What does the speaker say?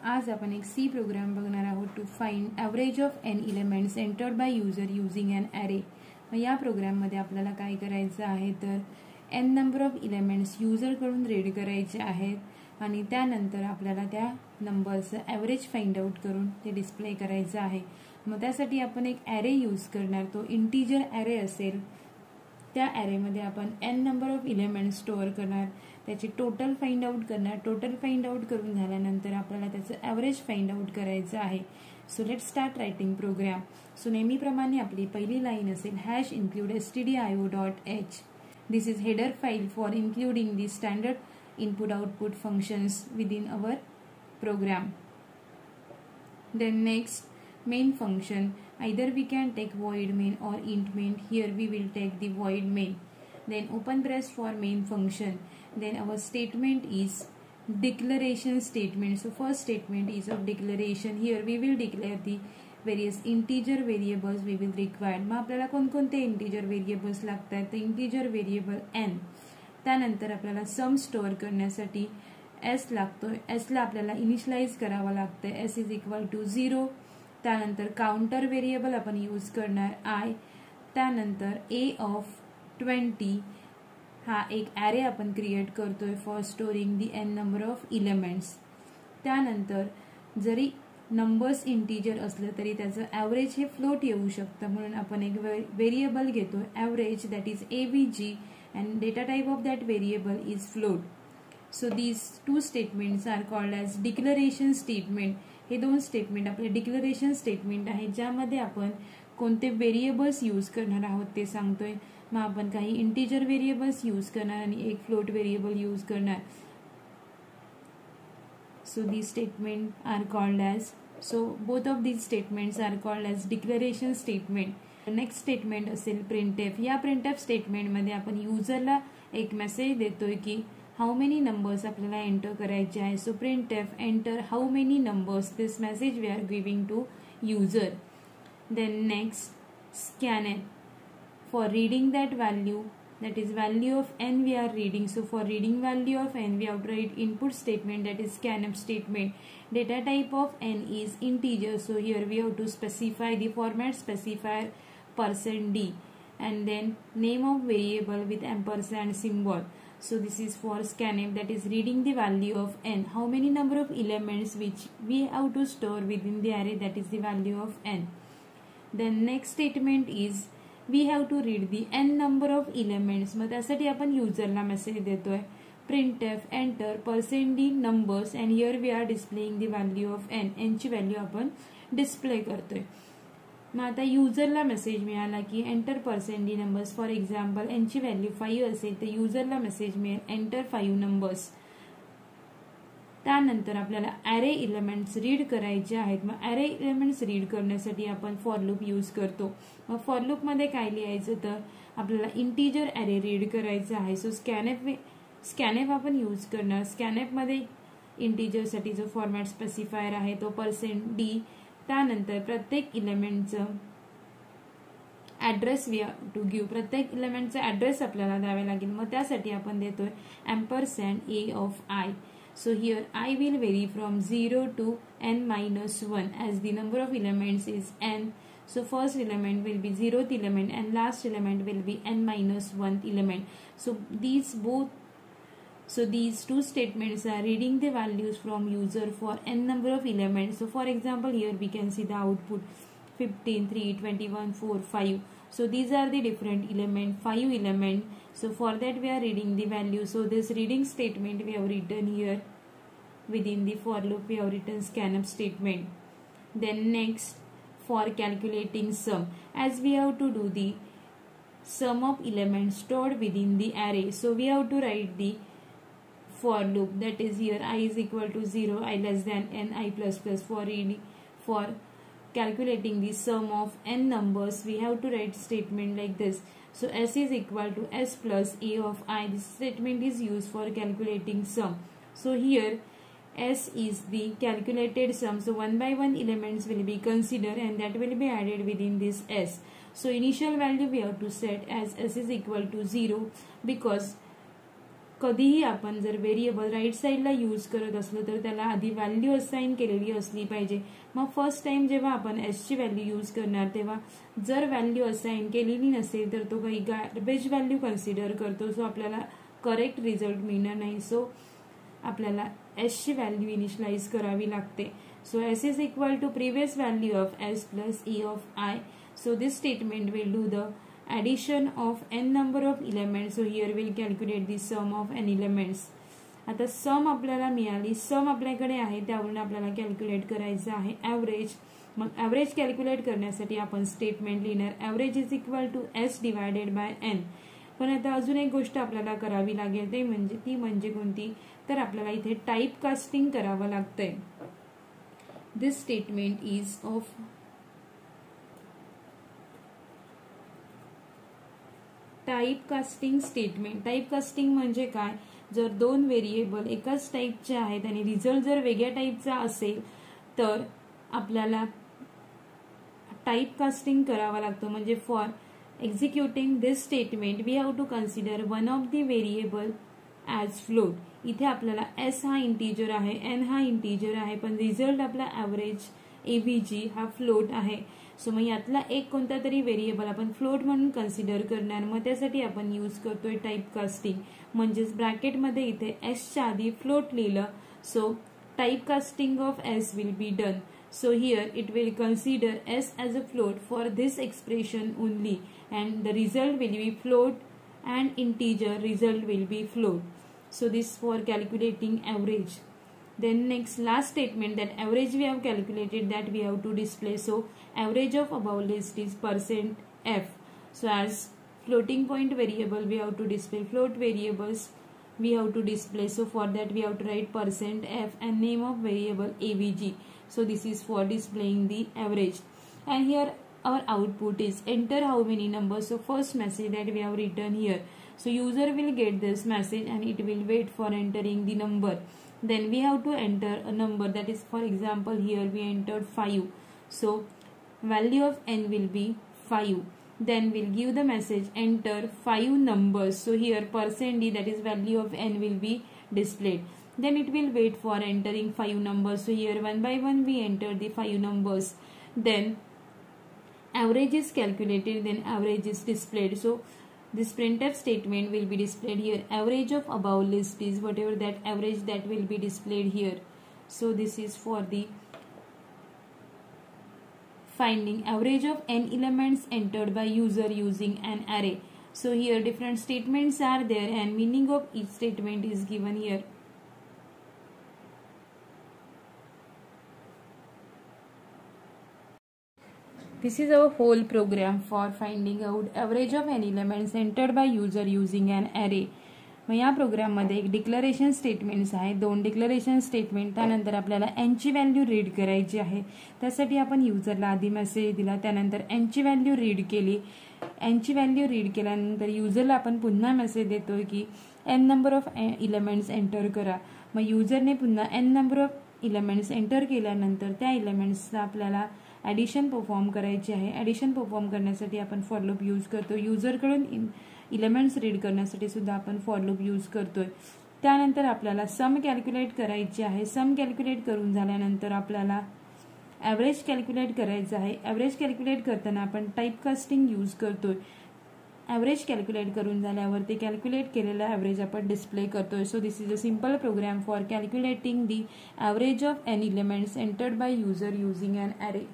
आज आपण एक सी प्रोग्राम बघणार आहोत to find average of N elements entered by user using an array. या प्रोग्राममध्ये आपल्याला काय करायचं आहे तर एन नंबर ऑफ एलिमेंट्स यूजरकडून रीड करायचे आहेत आणि त्यानंतर आपल्याला त्या नंबरचं ॲव्हरेज फाइंड आउट करून ते डिस्प्ले करायचं आहे। मग त्यासाठी आपण एक ॲरे यूज करणार, तो इंटिजर ॲरे असेल। त्या ॲरेमध्ये आपण n number of elements store करणार, त्याची टोटल फाइंड आउट करणार। टोटल फाइंड आउट करून झाल्यानंतर आपल्याला त्याचं ॲव्हरेज फाइंड आउट करायचं आहे। So let start writing program. So नेहमीप्रमाणे आपली पहिली लाईन असेल hash include stdio.h. This is header file for including the standard input output functions within our program. Then next, main function. Either we can take void main or int main. Here we will take the void main. Then open brace for main function. Then our statement is declaration statement. So first statement is of declaration. Here we will declare the various integer variables we will require. मग आपल्याला कोणकोणते integer variables लागतात तर integer variable n. त्यानंतर आपल्याला sum store करण्यासाठी s लागतो। s ला आपल्याला इनिशियलाइज करावा लागतं। s is equal to 0। त्यानंतर काउंटर व्हेरिएबल आपण यूज करणार i। त्यानंतर a ऑफ 20 हा एक ॲरे आपण क्रिएट करतोय for storing the n number of elements. त्यानंतर जरी नंबर्स इंटिजर असलं तरी त्याचं ॲव्हरेज हे फ्लोट येऊ शकतं, म्हणून आपण एक व्हेरिएबल घेतो average, that is avg, and data type of that variable is float. So these two statements are called as declaration statement. हे दोन स्टेटमेंट आपले डिक्लरेशन स्टेटमेंट आहे, ज्यामध्ये आपण कोणते व्हेरिएबल्स यूज करणार आहोत ते सांगतोय। मग आपण काही इंटिजर व्हेरिएबल्स यूज करणार आणि एक फ्लोट व्हेरिएबल यूज करणार। So these statement are called as, so both of these statements are called as declaration statement. Next statement असेल प्रिंटएफ। या प्रिंटएफ स्टेटमेंटमध्ये आपण युजरला एक मेसेज देतोय की हाऊ मेनी नंबर्स आपल्याला एंटर करायचे आहे। So printf enter how many numbers, this message we are giving to user. Then next scanf, for reading that value, that is value of n we are reading. So for reading value of n we have to write input statement, that is scanf statement. Data type of n is integer, so here we have to specify the format specifier %d, and then name of variable with ampersand symbol. So this is for scanf, that is reading the value of n, how many number of elements which we have to store within the array, that is the value of n. Then next statement is we have to read the n number of elements. मग त्यासाठी आपण युजरला message देतोय printf enter %d numbers, and here we are displaying the value of n. n ची value आपण display करतोय। मग आता युजरला मेसेज मिळाला की enter %d numbers. For example n ची व्हॅल्यू 5 असेल तर युजरला मेसेज मिळेल एंटर 5 नंबर्स। त्यानंतर आपल्याला ॲरे एलिमेंट्स रीड करायचे आहेत। मग ॲरे एलिमेंट्स रीड करण्यासाठी आपण फॉर लूप यूज करतो। मग फॉर लूप मध्ये काय लिहायचं तर आपल्याला इंटिजर ॲरे रीड करायचं आहे। सो स्कॅनएफ आपण यूज करणार। स्कॅनएफ मध्ये इंटिजरसाठी जो फॉर्मॅट स्पेसिफायर आहे तो %d। त्यानंतर प्रत्येक एलिमेंटचं address we have to give, प्रत्येक एलिमेंटचा ॲड्रेस आपल्याला द्यावे लागेल। मग त्यासाठी आपण देतोय ampersand a of i. So here I will vary from 0 to n-1 as the number of elements is n. So first element will be 0th element and last element will be n-1th element. So these two statements are reading the values from user for n number of elements. So for example, here we can see the output 15, 3, 21, 4, 5. So these are the different element, 5 element. So for that we are reading the value. So this reading statement we have written here within the for loop, we have written scanf statement. Then next, for calculating sum, as we have to do the sum of elements stored within the array. So we have to write the for loop, that is here I is equal to 0, I less than n, I plus plus. For calculating the sum of n numbers we have to write statement like this. So s is equal to s plus a of I. This statement is used for calculating sum. So here s is the calculated sum, so one by one elements will be considered and that will be added within this s. So initial value we have to set as s is equal to 0, because कधीही आपण जर variable right साईडला use करत असलो तर त्याला आधी value assign केलेली असली पाहिजे. मग फर्स्ट टाइम जेव्हा आपण एस ची व्हॅल्यू यूज करणार तेव्हा जर व्हॅल्यू असाइन केलेली नसेल तर तो काही गार्बेज व्हॅल्यू कन्सिडर करतो. सो आपल्याला करेक्ट रिझल्ट मिळणार नाही. सो आपल्याला एस ची व्हॅल्यू इनिशियलाइज करावी लागते. So s is equal to previous value of s plus e of i. So this statement will do the addition of n number of elements. So here we'll calculate the sum of n elements. आता सम आपल्याला मिळाली, सम आपल्याकडे आहे, त्यावरून आपल्याला calculate करायचं आहे average. मग ॲव्हरेज कॅल्क्युलेट करण्यासाठी आपण स्टेटमेंट लिहिणार average is equal to s divided by n. पण आता अजून एक गोष्ट आपल्याला करावी लागेल, ती म्हणजे कोणती, तर आपल्याला इथे टाईप कास्टिंग करावं लागतंय. This statement is of type casting statement. Type casting म्हणजे काय, जर दोन व्हेरिएबल एकाच टाईपचे आहेत आणि रिझल्ट जर वेगळ्या टाईपचा असेल तर आपल्याला टाईप कास्टिंग करावा लागतो. म्हणजे for executing this statement we have to consider one of the variable as float. इथे आपल्याला एस हा इंटीजर आहे, एन हा इंटीजर आहे, पण रिझल्ट आपला ॲव्हरेज एव्हीजी हा फ्लोट आहे. सो मग यातला एक कोणता तरी व्हेरिएबल आपण फ्लोट म्हणून कन्सिडर करणार. मग त्यासाठी आपण यूज करतोय टाईप कास्टिंग. म्हणजेच ब्रॅकेटमध्ये इथे एसच्या आधी फ्लोट लिहिलं. So type casting of S will be done. So here it will consider S as a float for this expression only and the result will be float and integer result will be float. So this for calculating average. Then next last statement, that average we have calculated, that we have to display. So average of above list is %f. So as floating point variable we have to display float variables we have to display. So for that we have to write %f and name of variable avg. So this is for displaying the average. And here our output is enter how many numbers. So first message that we have written here. So user will get this message and it will wait for entering the number. Then we have to enter a number, that is for example here we entered 5. So value of n will be 5. Then we'll give the message enter 5 numbers. So here %d, that is value of n, will be displayed. Then it will wait for entering 5 numbers. So here one by one we enter the 5 numbers. Then average is calculated, then average is displayed. So this printf statement will be displayed here. Average of above list is whatever that average that will be displayed here. So this is for the finding average of n elements entered by user using an array. So here different statements are there and meaning of each statement is given here. This is our whole program for finding out average of n elements entered by user using an array. मग या प्रोग्राममध्ये एक declaration statements आहे, दोन declaration statement. त्यानंतर आपल्याला N ची value read करायची आहे. त्यासाठी आपण युजरला आधी मेसेज दिला, त्यानंतर एन ची व्हॅल्यू रीड केली. एन ची व्हॅल्यू रीड केल्यानंतर युजरला आपण पुन्हा मेसेज देतोय की n number of elements enter करा. मग युजरने पुन्हा n number of elements enter केल्यानंतर त्या इलेमेंट्सला आपल्याला ॲडिशन परफॉर्म करायची आहे. ॲडिशन परफॉर्म करण्यासाठी आपण फॉर लूप यूज करतो. युजरकडून इलेमेंट्स रीड करण्यासाठी सुद्धा आपण फॉर लूप यूज करतोय. त्यानंतर आपल्याला सम कॅल्क्युलेट करायची आहे. सम कॅल्क्युलेट करून झाल्यानंतर आपल्याला ॲव्हरेज कॅल्क्युलेट करायचं आहे. ॲव्हरेज कॅल्क्युलेट करताना आपण टाईप कास्टिंग यूज करतोय. ॲव्हरेज कॅल्क्युलेट करून झाल्यावर ते कॅल्क्युलेट केलेलं ॲव्हरेज आपण डिस्प्ले करतोय. So this is a simple program for calculating the average of n elements entered by user using an array.